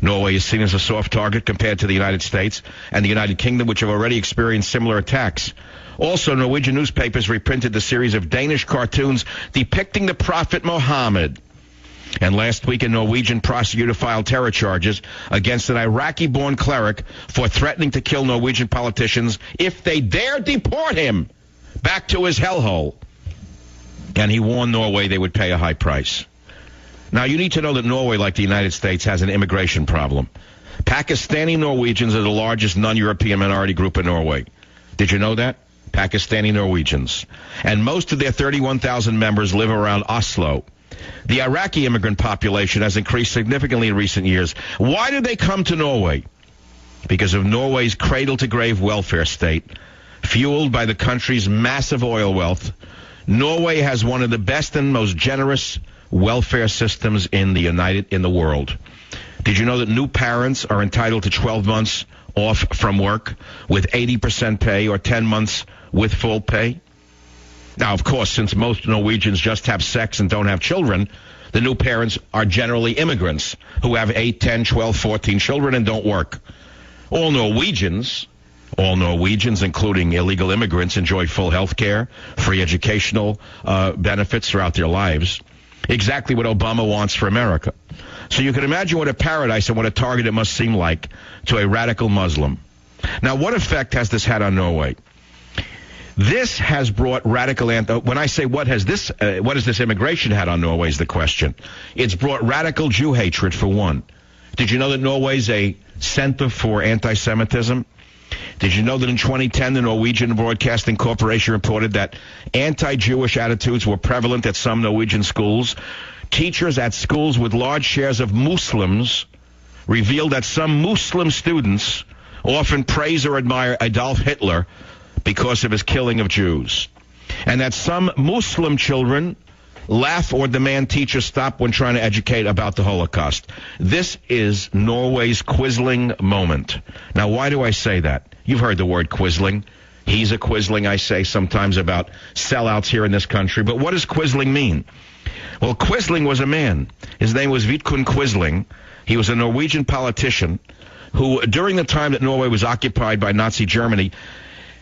Norway is seen as a soft target compared to the United States and the United Kingdom, which have already experienced similar attacks. Also, Norwegian newspapers reprinted the series of Danish cartoons depicting the Prophet Muhammad. And last week, a Norwegian prosecutor filed terror charges against an Iraqi-born cleric for threatening to kill Norwegian politicians if they dare deport him back to his hellhole. And he warned Norway they would pay a high price. Now, you need to know that Norway, like the United States, has an immigration problem. Pakistani Norwegians are the largest non-European minority group in Norway. Did you know that? Pakistani Norwegians. And most of their 31,000 members live around Oslo. The Iraqi immigrant population has increased significantly in recent years. Why did they come to Norway? Because of Norway's cradle-to-grave welfare state, fueled by the country's massive oil wealth. Norway has one of the best and most generous welfare systems in the world. Did you know that new parents are entitled to 12 months off from work with 80% pay or 10 months with full pay? Now, of course, since most Norwegians just have sex and don't have children, the new parents are generally immigrants who have 8, 10, 12, 14 children and don't work. All Norwegians, including illegal immigrants, enjoy full health care, free educational benefits throughout their lives. Exactly what Obama wants for America. So you can imagine what a paradise and what a target it must seem like to a radical Muslim. Now, what effect has this had on Norway? This has brought radical when I say what has this immigration had on Norway is the question. It's brought radical Jew hatred, for one. Did you know that Norway's a center for anti-Semitism? Did you know that in 2010, the Norwegian Broadcasting Corporation reported that anti-Jewish attitudes were prevalent at some Norwegian schools? Teachers at schools with large shares of Muslims revealed that some Muslim students often praise or admire Adolf Hitler because of his killing of Jews, and that some Muslim children laugh or demand teachers stop when trying to educate about the Holocaust. This is Norway's Quisling moment. Now, why do I say that? You've heard the word Quisling. He's a Quisling, I say sometimes about sellouts here in this country. But what does Quisling mean? Well, Quisling was a man. His name was Vidkun Quisling. He was a Norwegian politician who, during the time that Norway was occupied by Nazi Germany,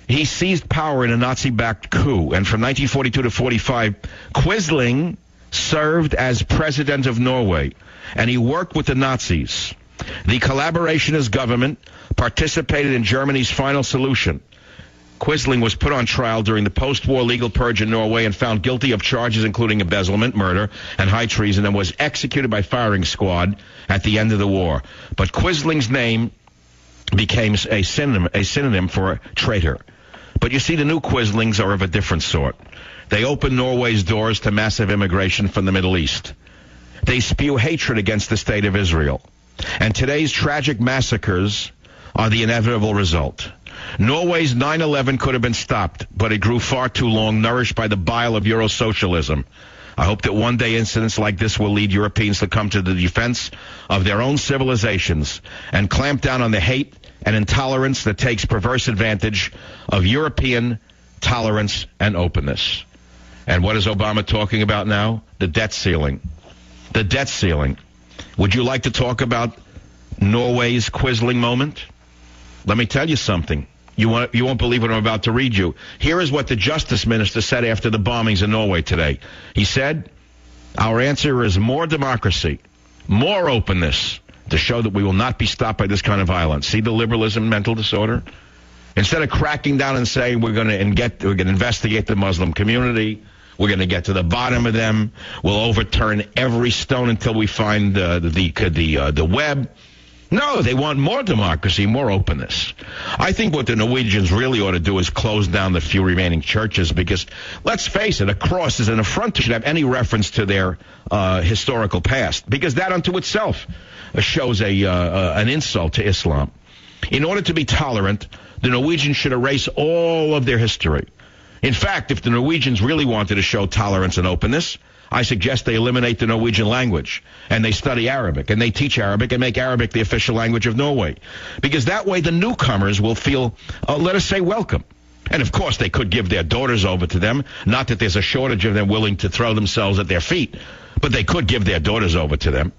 he seized power in a Nazi-backed coup, and from 1942 to 45, Quisling served as president of Norway, and he worked with the Nazis. The collaborationist government participated in Germany's final solution. Quisling was put on trial during the post-war legal purge in Norway and found guilty of charges including embezzlement, murder, and high treason, and was executed by firing squad at the end of the war. But Quisling's name became a synonym for a traitor. But you see, the new Quislings are of a different sort. They open Norway's doors to massive immigration from the Middle East. They spew hatred against the state of Israel. And today's tragic massacres are the inevitable result. Norway's 9/11 could have been stopped, but it grew far too long, nourished by the bile of Eurosocialism. I hope that one day incidents like this will lead Europeans to come to the defense of their own civilizations and clamp down on the hate and intolerance that takes perverse advantage of European tolerance and openness. And what is Obama talking about now? The debt ceiling. The debt ceiling. Would you like to talk about Norway's Quisling moment? Let me tell you something. You won't believe what I'm about to read you. Here is what the Justice Minister said after the bombings in Norway today. He said, "Our answer is more democracy, more openness, to show that we will not be stopped by this kind of violence." See the liberalism mental disorder? Instead of cracking down and saying we're going to investigate the Muslim community, we're going to get to the bottom of them, we'll overturn every stone until we find the web. No, they want more democracy, more openness. I think what the Norwegians really ought to do is close down the few remaining churches, because, let's face it, a cross is an affront to should have any reference to their historical past, because that unto itself shows an insult to Islam. In order to be tolerant, the Norwegians should erase all of their history. In fact, if the Norwegians really wanted to show tolerance and openness, I suggest they eliminate the Norwegian language, and they study Arabic, and they teach Arabic, and make Arabic the official language of Norway. Because that way the newcomers will feel, let us say, welcome. And of course they could give their daughters over to them. Not that there's a shortage of them willing to throw themselves at their feet, but they could give their daughters over to them.